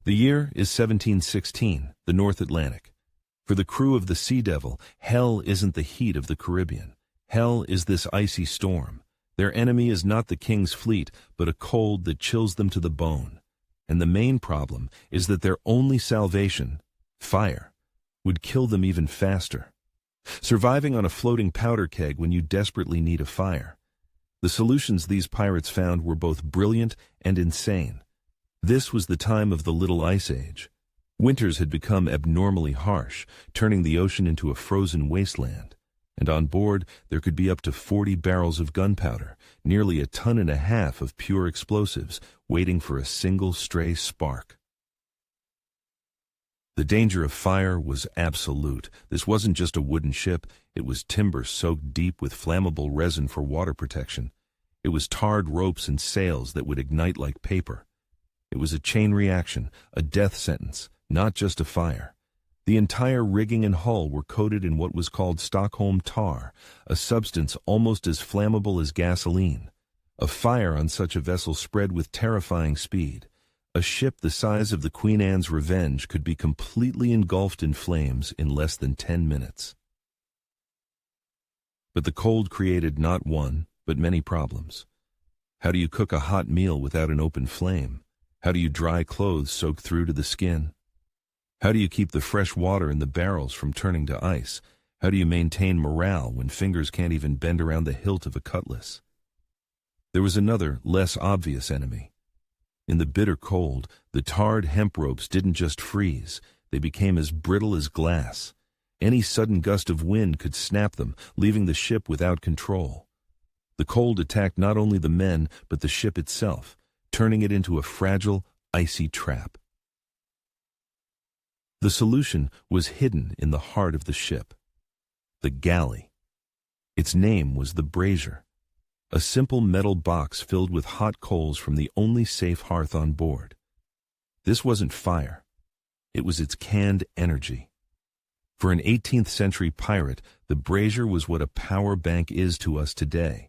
The year is 1716, the North Atlantic. For the crew of the Sea Devil, hell isn't the heat of the Caribbean. Hell is this icy storm. Their enemy is not the king's fleet, but a cold that chills them to the bone. And the main problem is that their only salvation, fire, would kill them even faster. Surviving on a floating powder keg when you desperately need a fire. The solutions these pirates found were both brilliant and insane. This was the time of the Little Ice Age. Winters had become abnormally harsh, turning the ocean into a frozen wasteland. And on board, there could be up to 40 barrels of gunpowder, nearly 1.5 tons of pure explosives, waiting for a single stray spark. The danger of fire was absolute. This wasn't just a wooden ship, it was timber soaked deep with flammable resin for water protection. It was tarred ropes and sails that would ignite like paper. It was a chain reaction, a death sentence, not just a fire. The entire rigging and hull were coated in what was called Stockholm tar, a substance almost as flammable as gasoline. A fire on such a vessel spread with terrifying speed. A ship the size of the Queen Anne's Revenge could be completely engulfed in flames in less than 10 minutes. But the cold created not one, but many problems. How do you cook a hot meal without an open flame? How do you dry clothes soaked through to the skin? How do you keep the fresh water in the barrels from turning to ice? How do you maintain morale when fingers can't even bend around the hilt of a cutlass? There was another, less obvious enemy. In the bitter cold, the tarred hemp ropes didn't just freeze, they became as brittle as glass. Any sudden gust of wind could snap them, leaving the ship without control. The cold attacked not only the men, but the ship itself, turning it into a fragile, icy trap. The solution was hidden in the heart of the ship. The galley. Its name was the brazier. A simple metal box filled with hot coals from the only safe hearth on board. This wasn't fire. It was its canned energy. For an 18th century pirate, the brazier was what a power bank is to us today.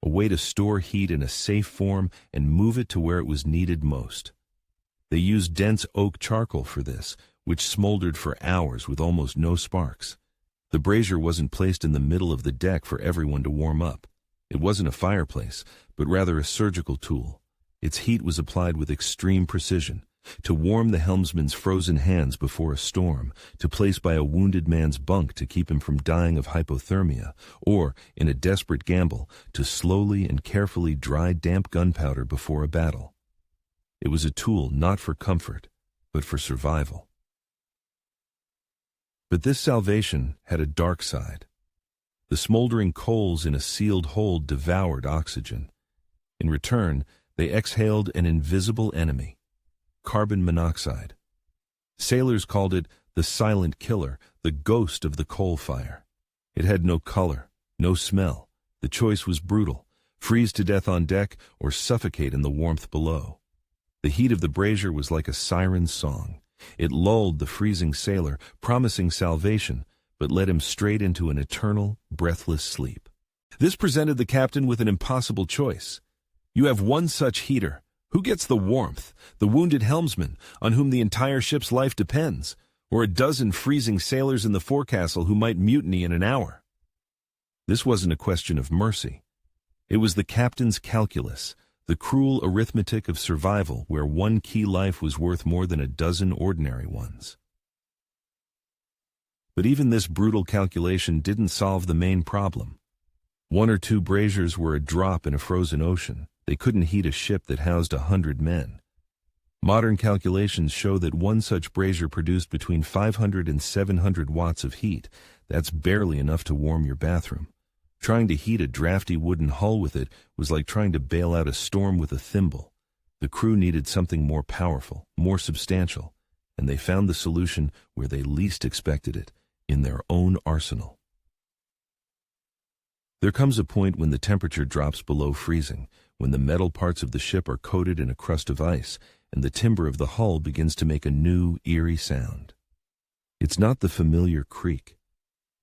A way to store heat in a safe form and move it to where it was needed most. They used dense oak charcoal for this, which smoldered for hours with almost no sparks. The brazier wasn't placed in the middle of the deck for everyone to warm up. It wasn't a fireplace, but rather a surgical tool. Its heat was applied with extreme precision, to warm the helmsman's frozen hands before a storm, to place by a wounded man's bunk to keep him from dying of hypothermia, or, in a desperate gamble, to slowly and carefully dry damp gunpowder before a battle. It was a tool not for comfort, but for survival. But this salvation had a dark side. The smoldering coals in a sealed hold devoured oxygen. In return, they exhaled an invisible enemy, carbon monoxide. Sailors called it the silent killer, the ghost of the coal fire. It had no color, no smell. The choice was brutal: freeze to death on deck or suffocate in the warmth below. The heat of the brazier was like a siren's song. It lulled the freezing sailor, promising salvation, but led him straight into an eternal, breathless sleep. This presented the captain with an impossible choice. You have one such heater. Who gets the warmth? The wounded helmsman, on whom the entire ship's life depends, or a dozen freezing sailors in the forecastle who might mutiny in an hour? This wasn't a question of mercy. It was the captain's calculus, the cruel arithmetic of survival where one key life was worth more than a dozen ordinary ones. But even this brutal calculation didn't solve the main problem. 1 or 2 braziers were a drop in a frozen ocean. They couldn't heat a ship that housed 100 men. Modern calculations show that one such brazier produced between 500 and 700 watts of heat. That's barely enough to warm your bathroom. Trying to heat a drafty wooden hull with it was like trying to bail out a storm with a thimble. The crew needed something more powerful, more substantial, and they found the solution where they least expected it, in their own arsenal. There comes a point when the temperature drops below freezing, when the metal parts of the ship are coated in a crust of ice, and the timber of the hull begins to make a new, eerie sound. It's not the familiar creak.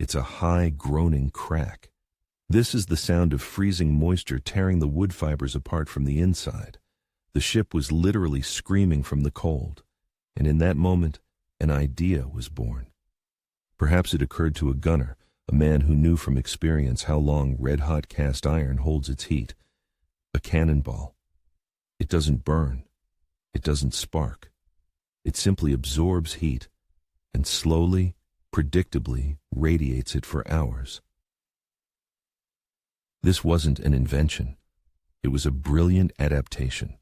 It's a high, groaning crack. This is the sound of freezing moisture tearing the wood fibers apart from the inside. The ship was literally screaming from the cold. And in that moment, an idea was born. Perhaps it occurred to a gunner, a man who knew from experience how long red-hot cast iron holds its heat. A cannonball. It doesn't burn. It doesn't spark. It simply absorbs heat and slowly, predictably radiates it for hours. This wasn't an invention. It was a brilliant adaptation.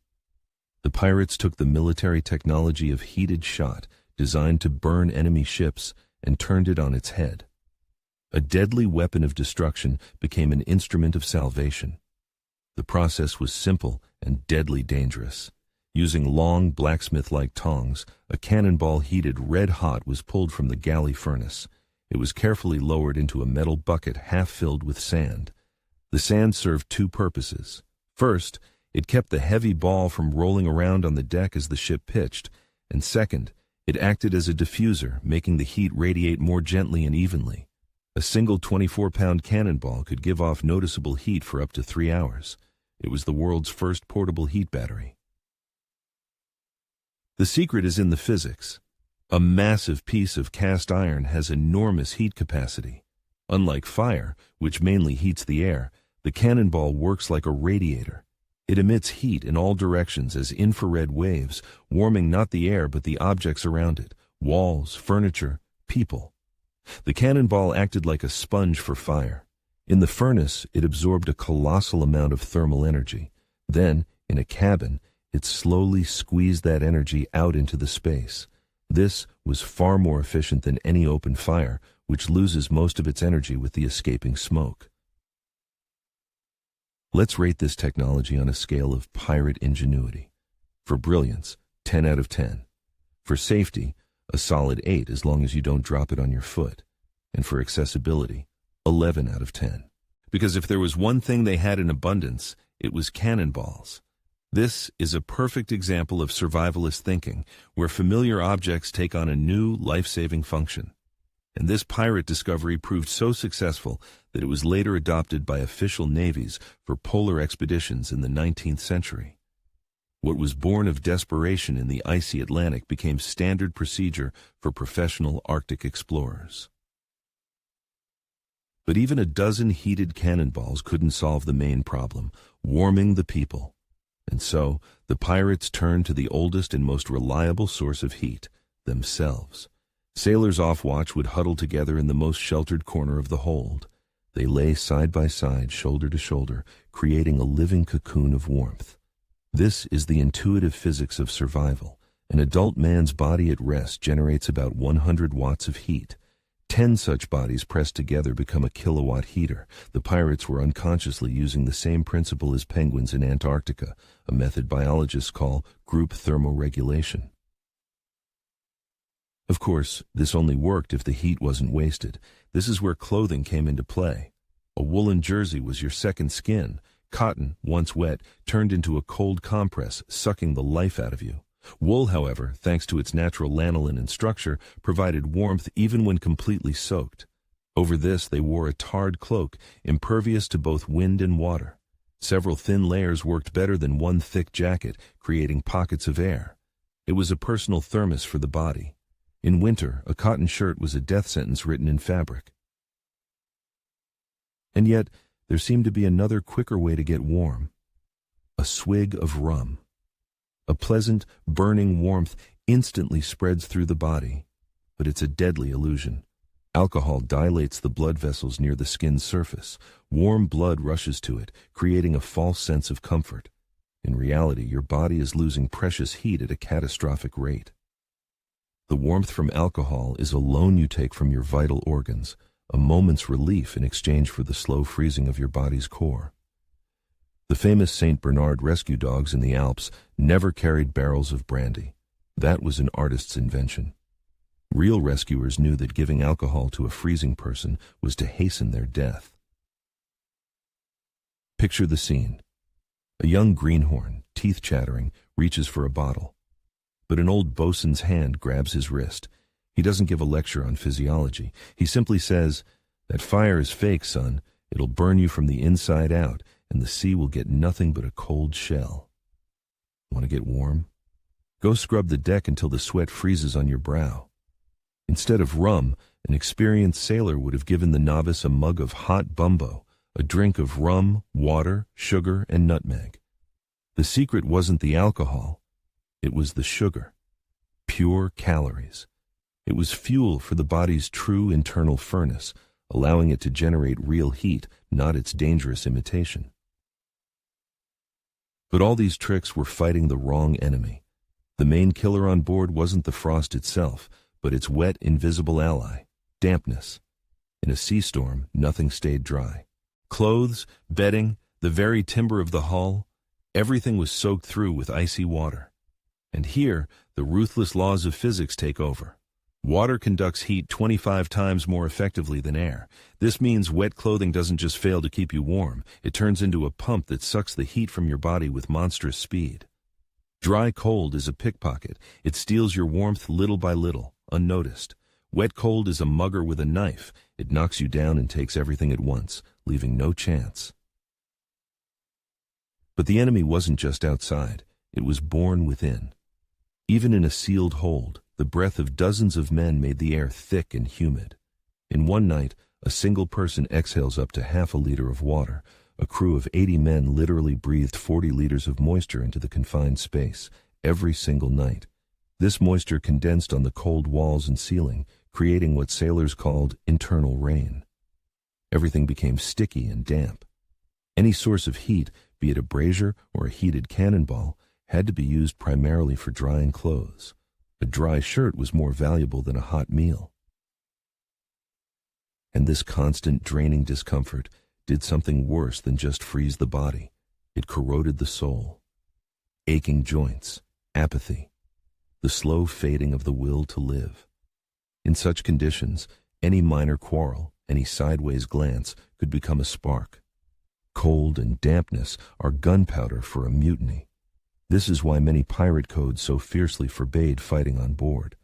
The pirates took the military technology of heated shot, designed to burn enemy ships, and turned it on its head. A deadly weapon of destruction became an instrument of salvation. The process was simple and deadly dangerous. Using long, blacksmith-like tongs, a cannonball heated red-hot was pulled from the galley furnace. It was carefully lowered into a metal bucket half filled with sand. The sand served two purposes. First, it kept the heavy ball from rolling around on the deck as the ship pitched, and second, it acted as a diffuser, making the heat radiate more gently and evenly. A single 24-pound cannonball could give off noticeable heat for up to 3 hours. It was the world's first portable heat battery. The secret is in the physics. A massive piece of cast iron has enormous heat capacity. Unlike fire, which mainly heats the air, the cannonball works like a radiator. It emits heat in all directions as infrared waves, warming not the air but the objects around it, walls, furniture, people. The cannonball acted like a sponge for fire. In the furnace, it absorbed a colossal amount of thermal energy. Then, in a cabin, it slowly squeezed that energy out into the space. This was far more efficient than any open fire, which loses most of its energy with the escaping smoke. Let's rate this technology on a scale of pirate ingenuity. For brilliance, 10 out of 10. For safety, a solid 8 as long as you don't drop it on your foot. And for accessibility, 11 out of 10. Because if there was one thing they had in abundance, it was cannonballs. This is a perfect example of survivalist thinking, where familiar objects take on a new, life-saving function. And this pirate discovery proved so successful that it was later adopted by official navies for polar expeditions in the 19th century. What was born of desperation in the icy Atlantic became standard procedure for professional Arctic explorers. But even a dozen heated cannonballs couldn't solve the main problem, warming the people. And so, the pirates turned to the oldest and most reliable source of heat, themselves. Sailors off watch would huddle together in the most sheltered corner of the hold. They lay side by side, shoulder to shoulder, creating a living cocoon of warmth. This is the intuitive physics of survival. An adult man's body at rest generates about 100 watts of heat. 10 such bodies pressed together become a kilowatt heater. The pirates were unconsciously using the same principle as penguins in Antarctica, a method biologists call group thermoregulation. Of course, this only worked if the heat wasn't wasted. This is where clothing came into play. A woolen jersey was your second skin. Cotton, once wet, turned into a cold compress, sucking the life out of you. Wool, however, thanks to its natural lanolin and structure, provided warmth even when completely soaked. Over this, they wore a tarred cloak, impervious to both wind and water. Several thin layers worked better than one thick jacket, creating pockets of air. It was a personal thermos for the body. In winter, a cotton shirt was a death sentence written in fabric. And yet, there seemed to be another quicker way to get warm. A swig of rum. A pleasant, burning warmth instantly spreads through the body, but it's a deadly illusion. Alcohol dilates the blood vessels near the skin's surface. Warm blood rushes to it, creating a false sense of comfort. In reality, your body is losing precious heat at a catastrophic rate. The warmth from alcohol is a loan you take from your vital organs, a moment's relief in exchange for the slow freezing of your body's core. The famous St. Bernard rescue dogs in the Alps never carried barrels of brandy. That was an artist's invention. Real rescuers knew that giving alcohol to a freezing person was to hasten their death. Picture the scene. A young greenhorn, teeth chattering, reaches for a bottle. But an old bosun's hand grabs his wrist. He doesn't give a lecture on physiology. He simply says, "That fire is fake, son. It'll burn you from the inside out, and the sea will get nothing but a cold shell." Want to get warm? Go scrub the deck until the sweat freezes on your brow. Instead of rum, an experienced sailor would have given the novice a mug of hot bumbo, a drink of rum, water, sugar, and nutmeg. The secret wasn't the alcohol, it was the sugar. Pure calories. It was fuel for the body's true internal furnace, allowing it to generate real heat, not its dangerous imitation. But all these tricks were fighting the wrong enemy. The main killer on board wasn't the frost itself, but its wet, invisible ally, dampness. In a sea storm, nothing stayed dry. Clothes, bedding, the very timber of the hull, everything was soaked through with icy water. And here, the ruthless laws of physics take over. Water conducts heat 25 times more effectively than air. This means wet clothing doesn't just fail to keep you warm, it turns into a pump that sucks the heat from your body with monstrous speed. Dry cold is a pickpocket. It steals your warmth little by little, unnoticed. Wet cold is a mugger with a knife. It knocks you down and takes everything at once, leaving no chance. But the enemy wasn't just outside. It was born within. Even in a sealed hold, the breath of dozens of men made the air thick and humid. In one night, a single person exhales up to half a liter of water. A crew of 80 men literally breathed 40 liters of moisture into the confined space, every single night. This moisture condensed on the cold walls and ceiling, creating what sailors called internal rain. Everything became sticky and damp. Any source of heat, be it a brazier or a heated cannonball, had to be used primarily for drying clothes. A dry shirt was more valuable than a hot meal. And this constant draining discomfort did something worse than just freeze the body. It corroded the soul. Aching joints, apathy, the slow fading of the will to live. In such conditions, any minor quarrel, any sideways glance could become a spark. Cold and dampness are gunpowder for a mutiny. This is why many pirate codes so fiercely forbade fighting on board.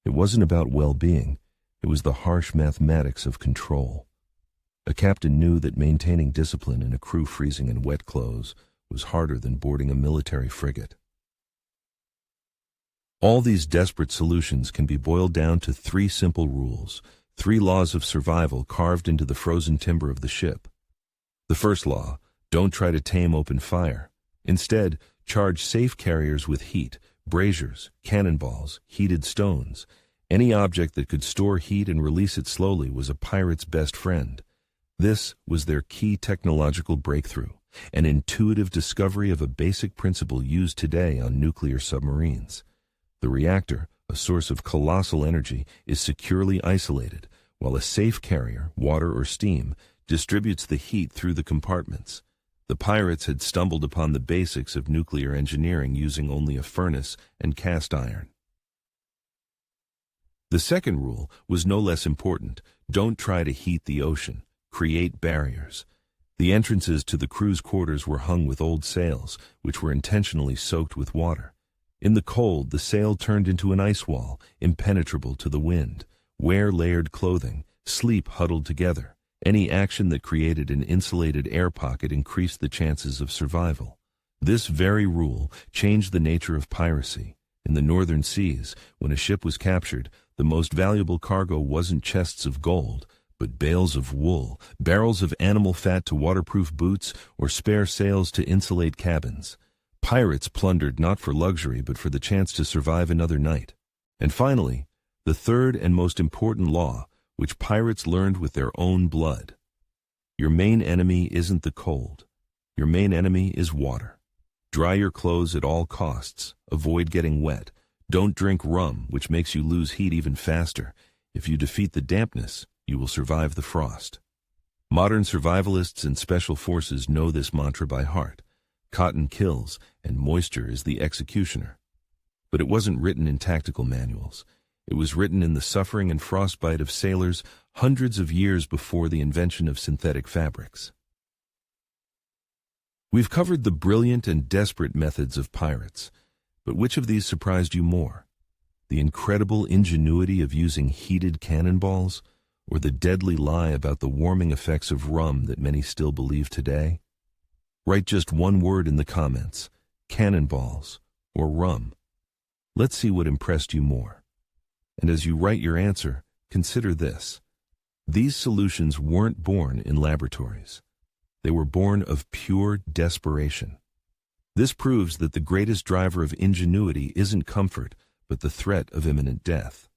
It wasn't about well-being, it was the harsh mathematics of control. A captain knew that maintaining discipline in a crew freezing in wet clothes was harder than boarding a military frigate. All these desperate solutions can be boiled down to 3 simple rules, 3 laws of survival carved into the frozen timber of the ship. The first law, don't try to tame open fire. Instead, charge safe carriers with heat, braziers, cannonballs, heated stones. Any object that could store heat and release it slowly was a pirate's best friend. This was their key technological breakthrough, an intuitive discovery of a basic principle used today on nuclear submarines. The reactor, a source of colossal energy, is securely isolated, while a safe carrier, water or steam, distributes the heat through the compartments. The pirates had stumbled upon the basics of nuclear engineering using only a furnace and cast iron. The second rule was no less important. Don't try to heat the ocean. Create barriers. The entrances to the crew's quarters were hung with old sails, which were intentionally soaked with water. In the cold, the sail turned into an ice wall, impenetrable to the wind. Wear layered clothing. Sleep huddled together. Any action that created an insulated air pocket increased the chances of survival. This very rule changed the nature of piracy. In the northern seas, when a ship was captured, the most valuable cargo wasn't chests of gold, but bales of wool, barrels of animal fat to waterproof boots, or spare sails to insulate cabins. Pirates plundered not for luxury, but for the chance to survive another night. And finally, the third and most important law, which pirates learned with their own blood. Your main enemy isn't the cold. Your main enemy is water. Dry your clothes at all costs. Avoid getting wet. Don't drink rum, which makes you lose heat even faster. If you defeat the dampness, you will survive the frost. Modern survivalists and special forces know this mantra by heart. Cotton kills, and moisture is the executioner. But it wasn't written in tactical manuals. It was written in the suffering and frostbite of sailors hundreds of years before the invention of synthetic fabrics. We've covered the brilliant and desperate methods of pirates, but which of these surprised you more? The incredible ingenuity of using heated cannonballs, or the deadly lie about the warming effects of rum that many still believe today? Write just one word in the comments: cannonballs or rum. Let's see what impressed you more. And as you write your answer, consider this. These solutions weren't born in laboratories. They were born of pure desperation. This proves that the greatest driver of ingenuity isn't comfort, but the threat of imminent death.